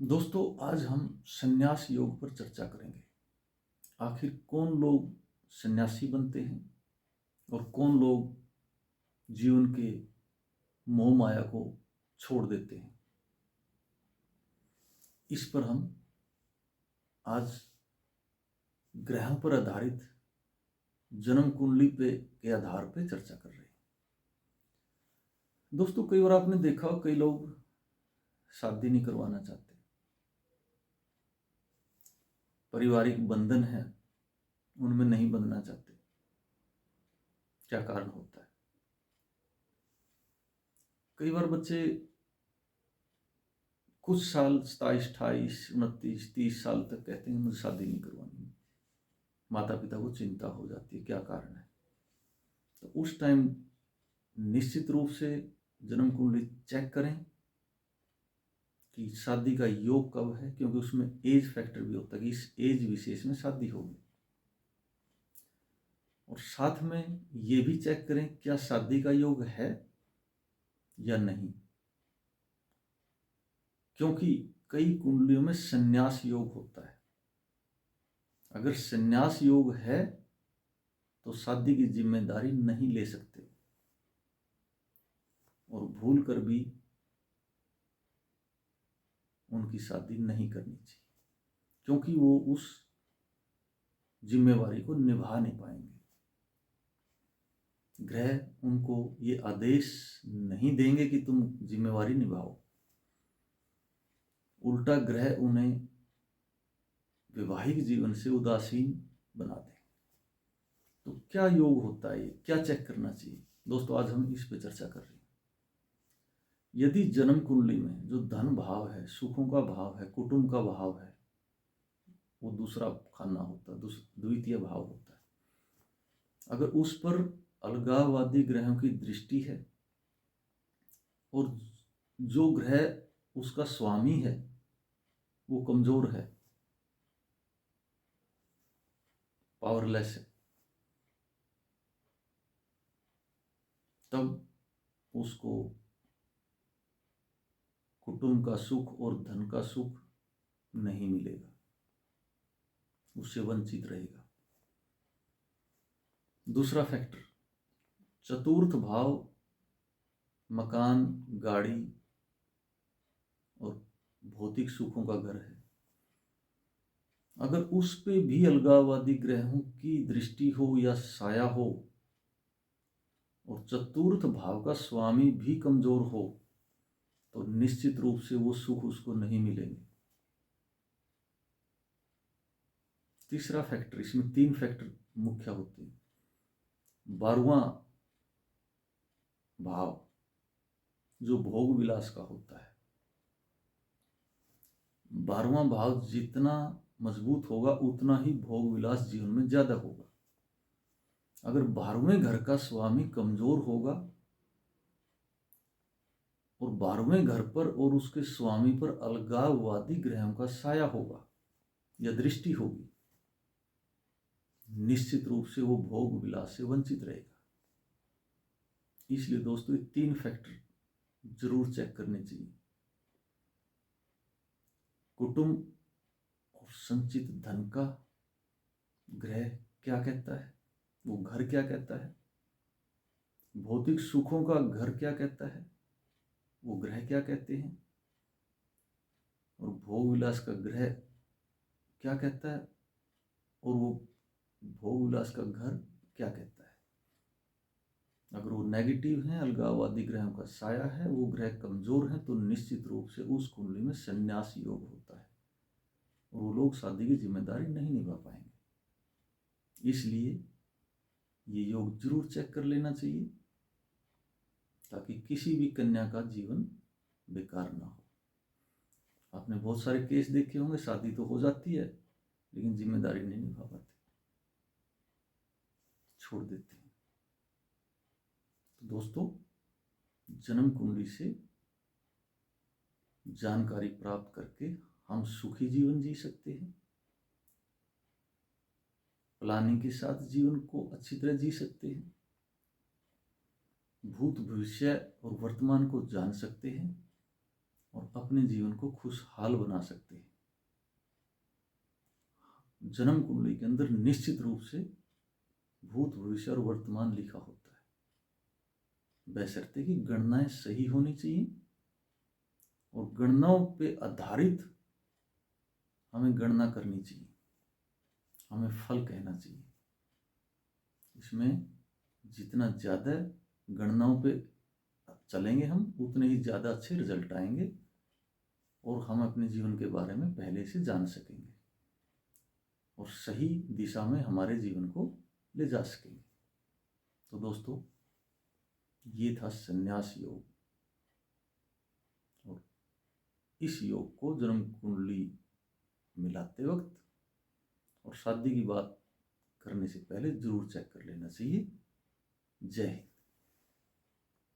दोस्तों, आज हम संन्यास योग पर चर्चा करेंगे। आखिर कौन लोग सन्यासी बनते हैं और कौन लोग जीवन के मोह माया को छोड़ देते हैं। इस पर हम आज ग्रहों पर आधारित जन्म कुंडली पे के आधार पे चर्चा कर रहे हैं। दोस्तों, कई बार आपने देखा हो कई लोग शादी नहीं करवाना चाहते, पारिवारिक बंधन है उनमें नहीं बंधना चाहते। क्या कारण होता है? कई बार बच्चे कुछ साल 27, 28, 29, 30 साल तक कहते हैं मुझे शादी नहीं करवानी। माता पिता को चिंता हो जाती है, क्या कारण है। तो उस टाइम निश्चित रूप से जन्म कुंडली चेक करें कि शादी का योग कब है, क्योंकि उसमें एज फैक्टर भी होता है कि इस एज विशेष में शादी होगी। और साथ में ये भी चेक करें क्या शादी का योग है या नहीं, क्योंकि कई कुंडलियों में संन्यास योग होता है। अगर संन्यास योग है तो शादी की जिम्मेदारी नहीं ले सकते और भूल कर भी उनकी शादी नहीं करनी चाहिए, क्योंकि वो उस जिम्मेवारी को निभा नहीं पाएंगे। ग्रह उनको ये आदेश नहीं देंगे कि तुम जिम्मेवारी निभाओ, उल्टा ग्रह उन्हें वैवाहिक जीवन से उदासीन बना दें। तो क्या योग होता है, क्या चेक करना चाहिए? दोस्तों, आज हम इस पे चर्चा कर रहे हैं। यदि जन्म कुंडली में जो धन भाव है, सुखों का भाव है, कुटुंब का भाव है, वो दूसरा खाना होता है, द्वितीय भाव होता है। अगर उस पर अलगाववादी ग्रहों की दृष्टि है और जो ग्रह उसका स्वामी है वो कमजोर है, पावरलेस है, तब उसको कुटुंब का सुख और धन का सुख नहीं मिलेगा, उससे वंचित रहेगा। दूसरा फैक्टर, चतुर्थ भाव मकान, गाड़ी और भौतिक सुखों का घर है। अगर उस पे भी अलगाववादी ग्रहों की दृष्टि हो या साया हो और चतुर्थ भाव का स्वामी भी कमजोर हो तो निश्चित रूप से वो सुख उसको नहीं मिलेंगे। तीसरा फैक्टर, इसमें 3 फैक्टर मुख्य होते हैं। 12वां भाव जो भोग विलास का होता है, 12वां भाव जितना मजबूत होगा उतना ही भोग विलास जीवन में ज्यादा होगा। अगर 12वें घर का स्वामी कमजोर होगा और 12वें घर पर और उसके स्वामी पर अलगाववादी ग्रहों का साया होगा या दृष्टि होगी, निश्चित रूप से वो भोग विलास से वंचित रहेगा। इसलिए दोस्तों, ये 3 फैक्टर जरूर चेक करने चाहिए। कुटुंब और संचित धन का ग्रह क्या कहता है, वो घर क्या कहता है। भौतिक सुखों का घर क्या कहता है, वो ग्रह क्या कहते हैं। और भोग विलास का ग्रह क्या कहता है और वो भोग विलास का घर क्या कहता है। अगर वो नेगेटिव हैं, अलगाववादी ग्रहों का साया है, वो ग्रह कमजोर हैं, तो निश्चित रूप से उस कुंडली में संन्यास योग होता है और वो लोग शादी की जिम्मेदारी नहीं निभा पाएंगे। इसलिए ये योग जरूर चेक कर लेना चाहिए ताकि किसी भी कन्या का जीवन बेकार ना हो। आपने बहुत सारे केस देखे होंगे, शादी तो हो जाती है लेकिन जिम्मेदारी नहीं निभा पाते, छोड़ देते हैं। तो दोस्तों, जन्म कुंडली से जानकारी प्राप्त करके हम सुखी जीवन जी सकते हैं, प्लानिंग के साथ जीवन को अच्छी तरह जी सकते हैं, भूत भविष्य और वर्तमान को जान सकते हैं और अपने जीवन को खुशहाल बना सकते हैं। जन्म कुंडली के अंदर निश्चित रूप से भूत, भविष्य और वर्तमान लिखा होता है, बशर्ते कि गणनाएं सही होनी चाहिए और गणनाओं पे आधारित हमें गणना करनी चाहिए, हमें फल कहना चाहिए। इसमें जितना ज़्यादा गणनाओं पे चलेंगे हम, उतने ही ज़्यादा अच्छे रिजल्ट आएंगे और हम अपने जीवन के बारे में पहले से जान सकेंगे और सही दिशा में हमारे जीवन को ले जा सकेंगे। तो दोस्तों, ये था संन्यास योग, और इस योग को जन्म कुंडली मिलाते वक्त और शादी की बात करने से पहले जरूर चेक कर लेना चाहिए। जय हिंद।